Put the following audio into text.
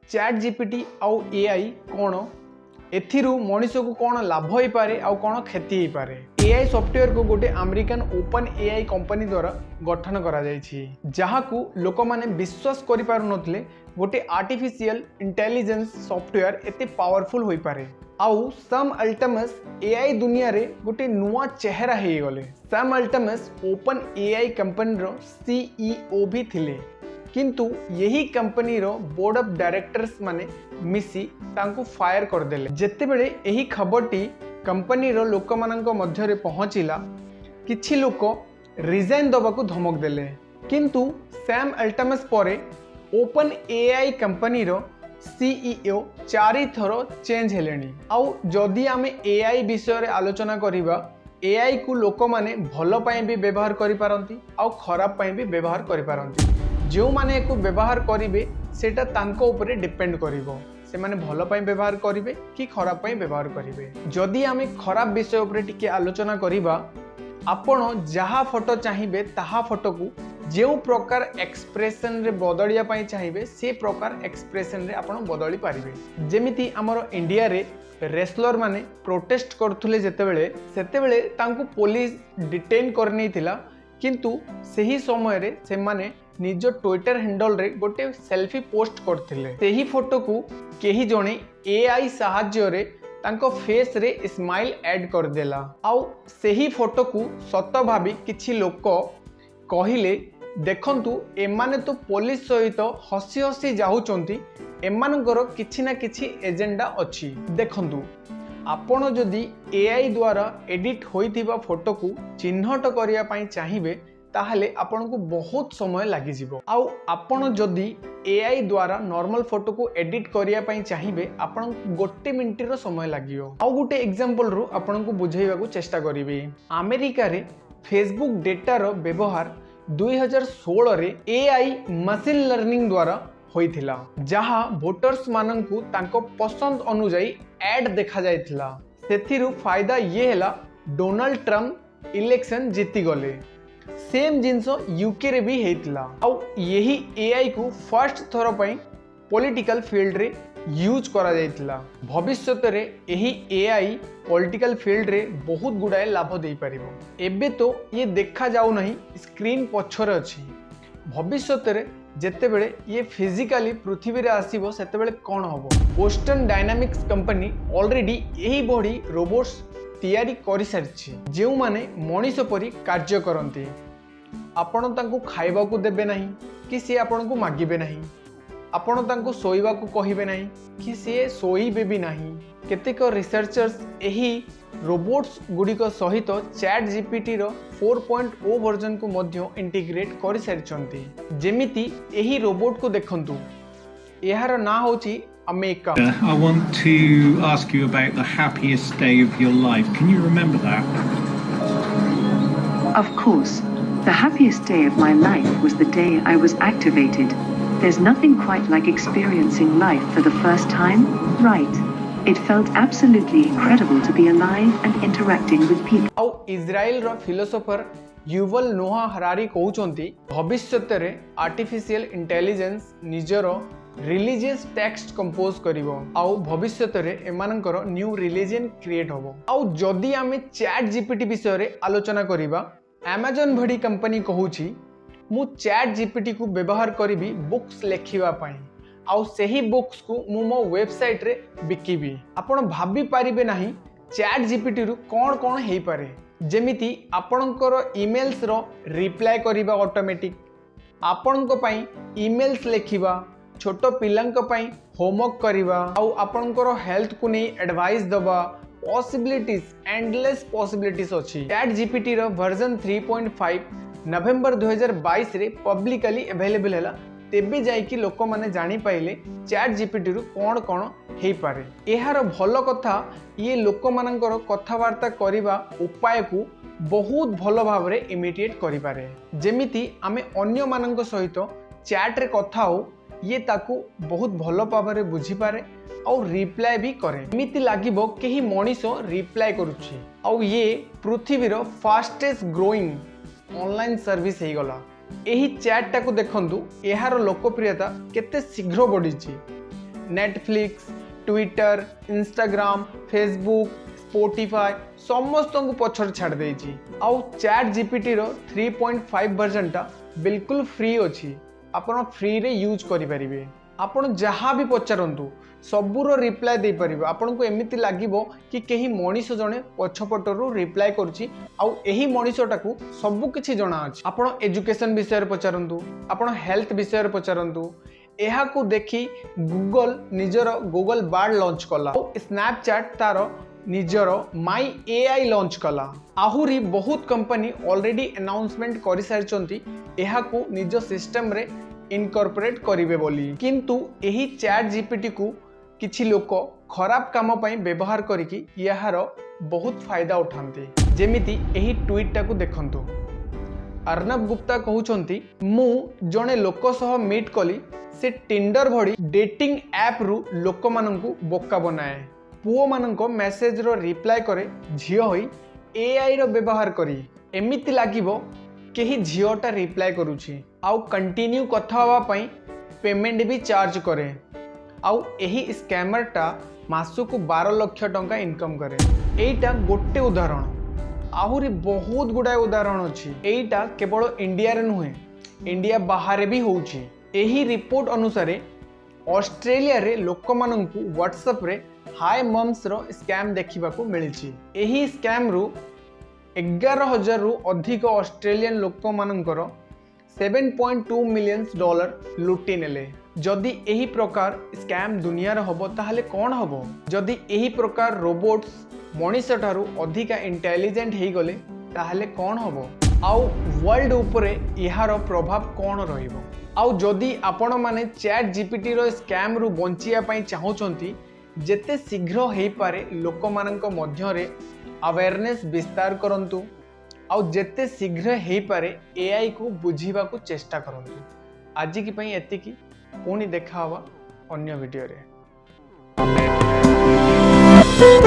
Chat GPT आउ AI कौन एथिरू मनीष को कौन लाभ हो पारे आउ कौन क्षति हो पारे। एआई सॉफ्टवेयर को गोटे अमेरिकन ओपन एआई कंपनी द्वारा गठन करा जायछि जहाकू लोक माने विश्वास करि पारु नथले गोटे आर्टिफिशियल इंटेलिजेंस सॉफ्टवेयर एते पावरफुल होई पारे। आउ सैम अल्टमस एआई दुनिया रे गोटे नुआ चेहरा हे गले। Sam Altman OpenAI company रो सीईओ भी थिले किंतु यही कंपनी रो बोर्ड ऑफ डायरेक्टर्स माने मिसी तांको फायर कर देले। जेते बेले एही खबरटी कंपनी रो लोक मानक मध्य रे पहुंचिला किछि लोक रिजाइन दबाकू धमक देले किंतु सैम अल्टमस परे ओपन एआई कंपनी रो सीईओ 4 थरो चेंज हेलेनी। आउ जदि आमे एआई विषय रे आलोचना करिबा एआई को लोक माने भलो पई भी व्यवहार करि पारंती आउ खराब पई भी व्यवहार करि पारंती। जो माने को व्यवहार करिवे सेटा तांको ऊपर डिपेंड करिवो से माने भलो पई व्यवहार करिवे कि खराब पई व्यवहार करिवे। जदि आमे खराब विषय ऊपर टिके आलोचना करिबा आपण जहा फोटो चाहिए ताहा फोटो को जो प्रकार एक्सप्रेशन रे बदलिया पई चाहिए से प्रकार एक्सप्रेशन रे आपण बदली पारिबे। जेमिति हमर इंडिया रे रेसलर माने प्रोटेस्ट करथुले जेतेबेले सेतेबेले तांको पुलिस डिटेन करनी थिला किंतु सही समय रे से माने निज ट्विटर हैंडल रे गोटे सेल्फी पोस्ट करथिले। सेही फोटो को केही जणे एआई सहाय्य रे तांको फेस रे स्माइल ऐड कर देला। आउ सेही फोटो को सत भाबी किछि लोक कहिले देखंतु एमाने तो पुलिस सहित हसी हसी जाउचंती एमानकर किछि ना किछि एजेंडा अछि। देखंतु आपण जदि एआई द्वारा एडिट होइथिबा फोटो को चिन्हट करिया पई चाहिबे ताहले आपन को बहुत समय लागि जिवो। आउ आपण जदि एआई द्वारा नॉर्मल फोटो को एडिट करिया पई चाहिबे आपन गोटे मिनिट रो समय लागियो। आउ गोटे एग्जांपल रो आपन को बुझाइबा को चेष्टा करिवे। अमेरिका रे फेसबुक डेटा रो व्यवहार 2016 रे एआई मशीन लर्निंग द्वारा होइथिला जहा वोटर्स माननकु तांको पसंद अनुसार एड देखा जायथिला। सेथिरु फायदा ये हैला डोनाल्ड ट्रम्प इलेक्शन जीति गले। सेम जिनस यूके रे भी हेतिला। आउ यही एआई को फर्स्ट थरो पई पॉलिटिकल फील्ड रे यूज करा जायतिला। भविष्यत रे एही एआई पॉलिटिकल फील्ड रे बहुत गुडाए लाभ देई परिबो। एबे तो ये देखा जाउ नहीं स्क्रीन पछर अछि। भविष्यत रे जेते बेले ये फिजिकली पृथ्वी रे आसीबो सेते बेले कोन होबो। बोस्टन डायनामिक्स कंपनी ऑलरेडी यही बॉडी रोबोट्स तैयारी करि सारिछि जेउ माने मनीष परी कार्य करंती। आपण तांको खाइबा को देबे नहीं कि से आपण को मागिबे नहीं। आपण तांको सोइबा को कहिबे नहीं कि से सोइबे भी नहीं। केतेक रिसर्चर्स एही रोबोट्स गुडिक सहित चैट जीपीटी रो 4.0 वर्जन को मध्य इंटीग्रेट करि सारिछंती। जेमिति एही रोबोट को देखंतु एहार ना होची अमेका। I want to ask you about the happiest day of your life. Can you remember that? Of course. The happiest day of my life was the day I was activated. There's nothing quite like experiencing life for the first time, right? It felt absolutely incredible to be alive and interacting with people. आउ Israel रो philosopher Yuval Noah Harari कहउचंती भविष्यत रे artificial intelligence निजरो religious text compose करिवो। आउ भविष्यत रे एमानकर न्यू रिलीजन क्रिएट होबो। आउ जदि आमे चैट जीपीटी विषय रे आलोचना करिबा अमेजन भडी कंपनी कहूची मु चैट जीपीटी को व्यवहार करिबी बुक्स लेखिबा पई आउ सेही बुक्स को मु मो वेबसाइट रे बिकिबी। आपण भाबी पारिबे नाही चैट जीपीटी रु कोन कोन हेई पारे। जेमिति आपणकर ईमेल्स रो रिप्लाई करिबा ऑटोमेटिक, आपणको पई ईमेल्स लेखिबा, छोटो पिलंक पई होमवर्क करिबा आउ आपणकर हेल्थ को नै एडवाइस दबा पॉसिबिलिटीज एंडलेस पॉसिबिलिटीज अछि। चैट जीपीटी रो वर्जन 3.5 नवंबर 2022 रे पब्लिकली अवेलेबल हैला। तेबे जाई कि लोक माने जानि पाइले चैट जीपीटी रु कोन कोन हेई पारे। एहार भलो कथा ये लोक मानकर कथावार्ता करिबा उपाय को बहुत भलो भाव रे इमिडिएट करि पारे। जेमिति आमे अन्य मानक सहित चैट रे कथा हो ये ताकू बहुत भलो भाव रे बुझी पारे और रिप्लाई भी करे। एमिति लागिबो केही मनीष रिप्लाई करूछि और ये पृथ्वी रो फास्टेस्ट ग्रोइंग ऑनलाइन सर्विस हे गला। एही चैट टाकू देखंतु एहार लोकप्रियता केते शीघ्र बढ़ी। Netflix, Twitter, Instagram, Facebook, Spotify समस्त को पछर छाड़ देछि। आउ चैट जीपीटी रो 3.5 वर्जन टा बिल्कुल फ्री अछि। आपण फ्री रे यूज करि परिबे। आपण जहाँ भी पचारंतु सबूर रिप्लाय दे परिबे। आपण को एमिति लागिबो कि केही मनीष जणे पछपटरू रिप्लाय करछि आउ एही मनीषटाकू सबु किछि जणा अछि। आपण एजुकेशन विषय रे पचारंतु, आपण हेल्थ विषय रे पचारंतु, एहाकू देखि गूगल निजर गूगल बार्ड लॉन्च कला। स्नैपचैट तार निजर माई एआई लॉन्च कला। आहुरी बहुत कंपनी ऑलरेडी अनाउंसमेंट करि सारिचंती एहाकू निज सिस्टम रे इनकॉर्पोरेट करिवे बोली। किंतु एही चैट जीपीटी को किछि लोक खराब काम पई व्यवहार करिकि याहार बहुत फायदा उठांती। जेमिति एही ट्वीट टाकू देखंतु। अर्नब गुप्ता कहउचंती मु जणे लोक सह मीट कली से टिंडर भड़ी डेटिंग ऐप रु लोक माननकू बोका बनाए। पुओ माननको मेसेज रो रिप्लाय करे झियो होई एआई रो व्यवहार करी। एमिति लागिबो केही झियोटा रिप्लाय करूछि आउ कंटिन्यू कथा हवा पई पेमेंट भी चार्ज करे। आउ एही स्कैमरटा मासुकू 12 लाख टंका इनकम करे। एइटा गोटे उदाहरण, आहुरी बहुत गुडाए उदाहरण अछि। एइटा केवल इंडिया रे नुहे, इंडिया बाहर भी होउछि। एही रिपोर्ट अनुसार ऑस्ट्रेलिया रे लोक माननकू व्हाट्सएप रे हाय मम्स रो स्कैम देखिबाकू मिलिछि। एही स्कैम रु 11,000 रु अधिक ऑस्ट्रेलियन लोक माननकर $7.2 मिलियन लुटि नेले। जदि एही प्रकार स्कैम दुनिया रे होबो ताहले कोन होबो? जदि एही प्रकार रोबोट्स मनीष ठारू अधिका इंटेलिजेंट हेई गले ताहले कोन होबो? आउ वर्ल्ड उपरे इहार प्रभाव कोन रहिबो? आउ जदि आपण माने चैट जीपीटी रो स्कैम रु बंचिया पई चाहउचंती जेते शीघ्र हेई पारे लोक माननक मध्य रे अवेयरनेस विस्तार करंतु आउ जेते शीघ्र हेई पारे एआई को बुझीबा को चेष्टा करंतु। आज की पई एतिकी, पुणी देखा हवा अन्य वीडियो रे।